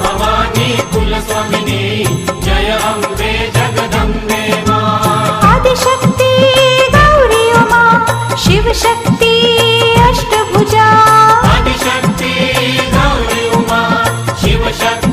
भवानी कुलस्वामिनी जय अम्बे जगदम्बे मा। आदिशक्ति गौरी उमा शिवशक्ति अष्टभुजा। आदिशक्ति गौरी उमा शिवशक्ति